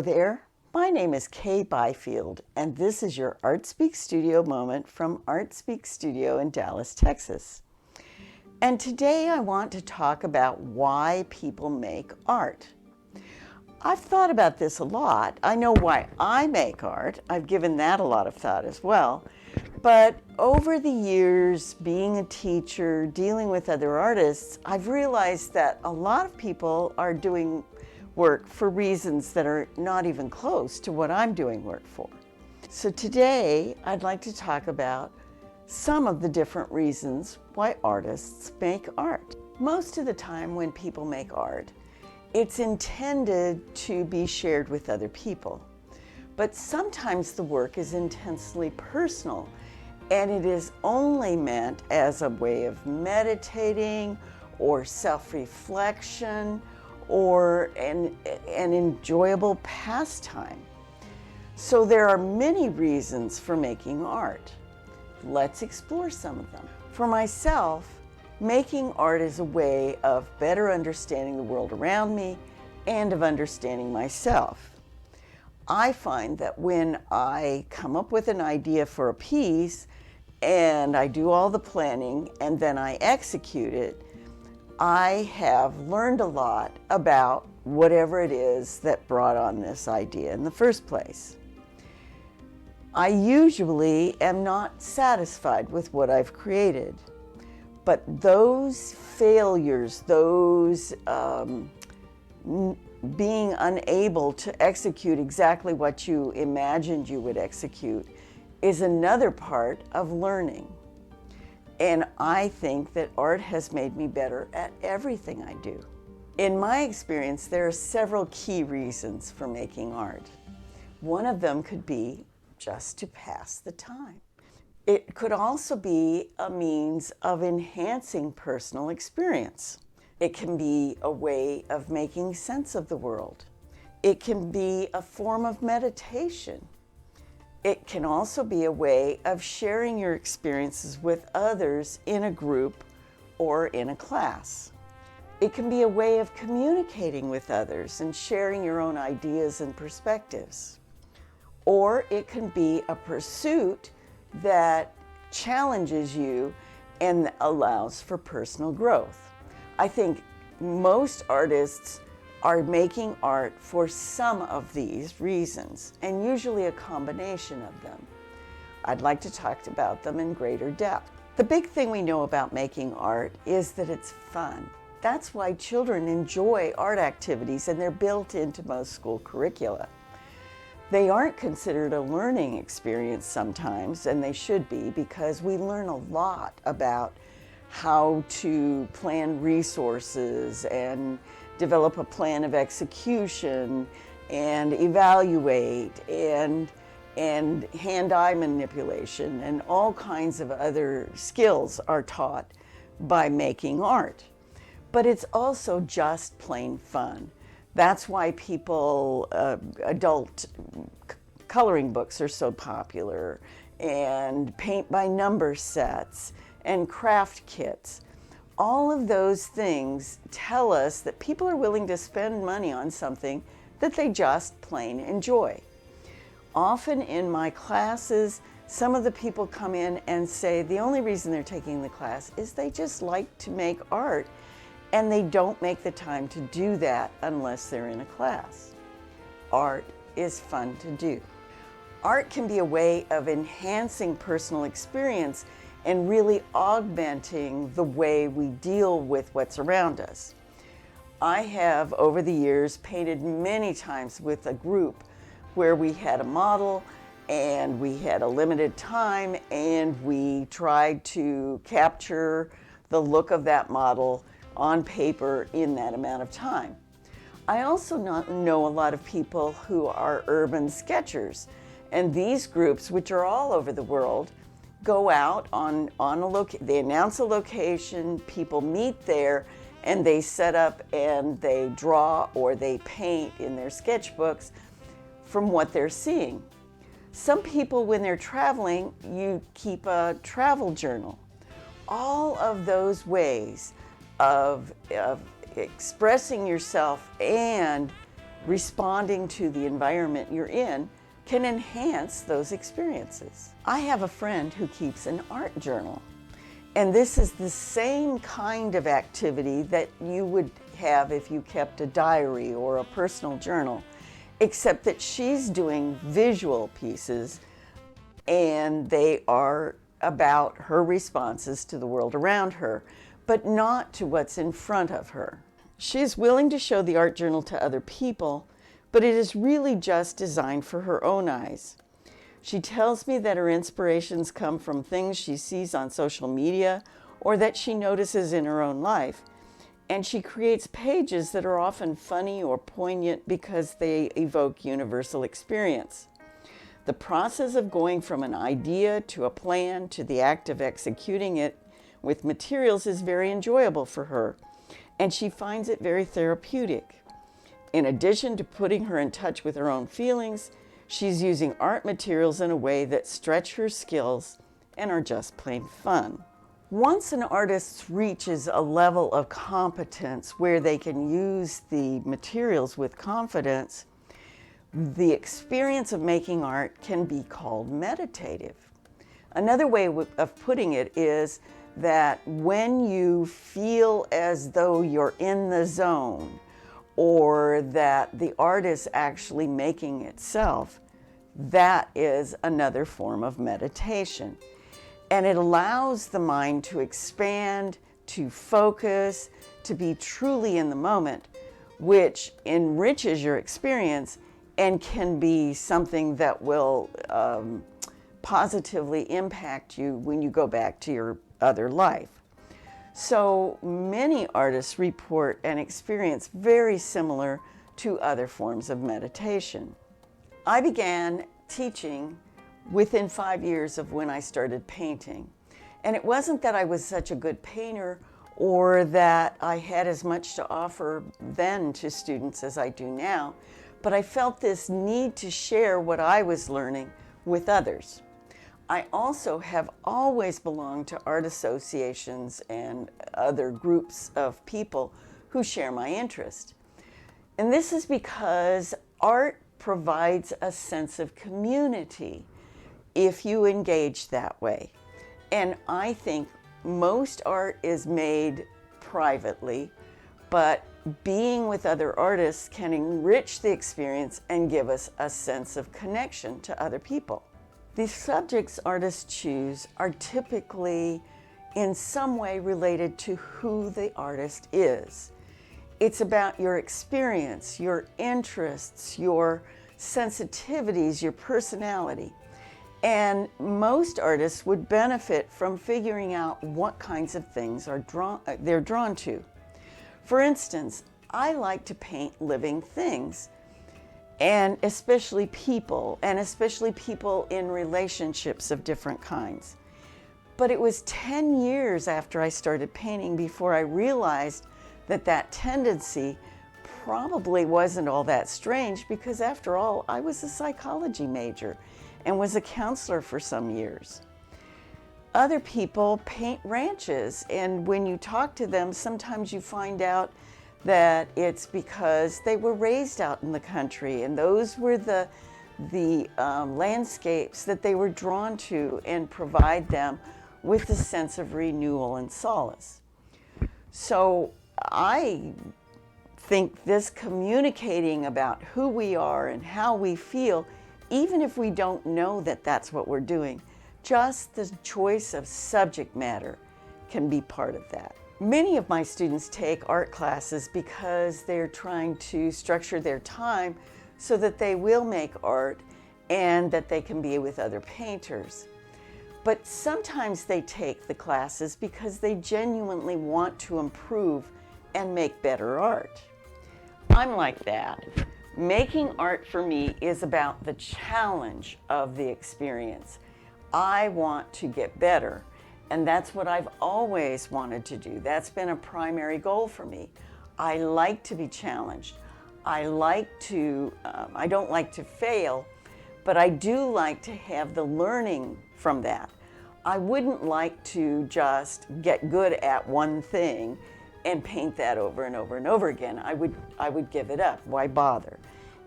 there, my name is Kay Byfield, and this is your Art Speak Studio moment from Art Speak Studio in Dallas, Texas. And today I want to talk about why people make art. I've thought about this a lot. I know why I make art. I've given that a lot of thought as well. But over the years, being a teacher, dealing with other artists, I've realized that a lot of people are doing work for reasons that are not even close to what I'm doing work for. So today, I'd like to talk about some of the different reasons why artists make art. Most of the time when people make art, it's intended to be shared with other people. But sometimes the work is intensely personal, and it is only meant as a way of meditating or self-reflection or an enjoyable pastime. So there are many reasons for making art. Let's explore some of them. For myself, making art is a way of better understanding the world around me and of understanding myself. I find that when I come up with an idea for a piece and I do all the planning and then I execute it, I have learned a lot about whatever it is that brought on this idea in the first place. I usually am not satisfied with what I've created, but those failures, those being unable to execute exactly what you imagined you would execute is another part of learning. And I think that art has made me better at everything I do. In my experience, there are several key reasons for making art. One of them could be just to pass the time. It could also be a means of enhancing personal experience. It can be a way of making sense of the world. It can be a form of meditation. It can also be a way of sharing your experiences with others in a group or in a class. It can be a way of communicating with others and sharing your own ideas and perspectives. Or it can be a pursuit that challenges you and allows for personal growth. I think most artists are making art for some of these reasons, and usually a combination of them. I'd like to talk about them in greater depth. The big thing we know about making art is that it's fun. That's why children enjoy art activities, and they're built into most school curricula. They aren't considered a learning experience sometimes, and they should be, because we learn a lot about how to plan resources and develop a plan of execution and evaluate and hand-eye manipulation, and all kinds of other skills are taught by making art. But it's also just plain fun. That's why adult coloring books are so popular, and paint by number sets and craft kits. All of those things tell us that people are willing to spend money on something that they just plain enjoy. Often in my classes, some of the people come in and say the only reason they're taking the class is they just like to make art, and they don't make the time to do that unless they're in a class. Art is fun to do. Art can be a way of enhancing personal experience and really augmenting the way we deal with what's around us. I have, over the years, painted many times with a group where we had a model and we had a limited time, and we tried to capture the look of that model on paper in that amount of time. I also know a lot of people who are urban sketchers, and these groups, which are all over the world, go out on they announce a location, people meet there, and they set up and they draw or they paint in their sketchbooks from what they're seeing. Some people, when they're traveling, you keep a travel journal. All of those ways of expressing yourself and responding to the environment you're in can enhance those experiences. I have a friend who keeps an art journal, and this is the same kind of activity that you would have if you kept a diary or a personal journal, except that she's doing visual pieces, and they are about her responses to the world around her, but not to what's in front of her. She is willing to show the art journal to other people, but it is really just designed for her own eyes. She tells me that her inspirations come from things she sees on social media or that she notices in her own life, and she creates pages that are often funny or poignant because they evoke universal experience. The process of going from an idea to a plan to the act of executing it with materials is very enjoyable for her, and she finds it very therapeutic. In addition to putting her in touch with her own feelings, she's using art materials in a way that stretch her skills and are just plain fun. Once an artist reaches a level of competence where they can use the materials with confidence, the experience of making art can be called meditative. Another way of putting it is that when you feel as though you're in the zone, or that the art is actually making itself, that is another form of meditation. And it allows the mind to expand, to focus, to be truly in the moment, which enriches your experience and can be something that will positively impact you when you go back to your other life. So many artists report an experience very similar to other forms of meditation. I began teaching within 5 years of when I started painting. And it wasn't that I was such a good painter or that I had as much to offer then to students as I do now, but I felt this need to share what I was learning with others. I also have always belonged to art associations and other groups of people who share my interest. And this is because art provides a sense of community if you engage that way. And I think most art is made privately, but being with other artists can enrich the experience and give us a sense of connection to other people. The subjects artists choose are typically in some way related to who the artist is. It's about your experience, your interests, your sensitivities, your personality. And most artists would benefit from figuring out what kinds of things they're drawn to. For instance, I like to paint living things, and especially people in relationships of different kinds. But it was 10 years after I started painting before I realized that tendency probably wasn't all that strange, because after all, I was a psychology major and was a counselor for some years. Other people paint ranches, and when you talk to them, sometimes you find out that it's because they were raised out in the country, and those were the landscapes that they were drawn to and provide them with a sense of renewal and solace. So I think this communicating about who we are and how we feel, even if we don't know that that's what we're doing, just the choice of subject matter can be part of that. Many of my students take art classes because they're trying to structure their time so that they will make art and that they can be with other painters. But sometimes they take the classes because they genuinely want to improve and make better art. I'm like that. Making art for me is about the challenge of the experience. I want to get better. And that's what I've always wanted to do. That's been a primary goal for me. I like to be challenged. I don't like to fail, but I do like to have the learning from that. I wouldn't like to just get good at one thing and paint that over and over and over again. I would give it up. Why bother?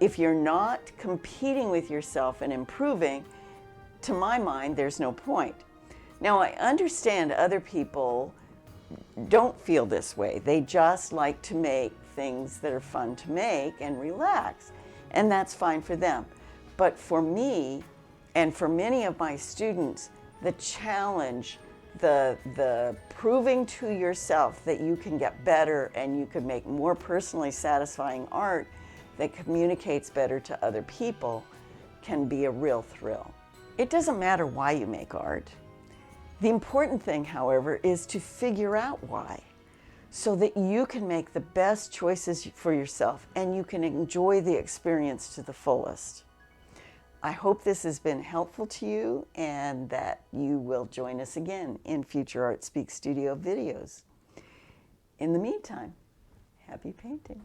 If you're not competing with yourself and improving, to my mind, there's no point. Now, I understand other people don't feel this way. They just like to make things that are fun to make and relax, and that's fine for them. But for me, and for many of my students, the challenge, the proving to yourself that you can get better and you can make more personally satisfying art that communicates better to other people can be a real thrill. It doesn't matter why you make art. The important thing, however, is to figure out why, so that you can make the best choices for yourself and you can enjoy the experience to the fullest. I hope this has been helpful to you and that you will join us again in future Art Speak Studio videos. In the meantime, happy painting.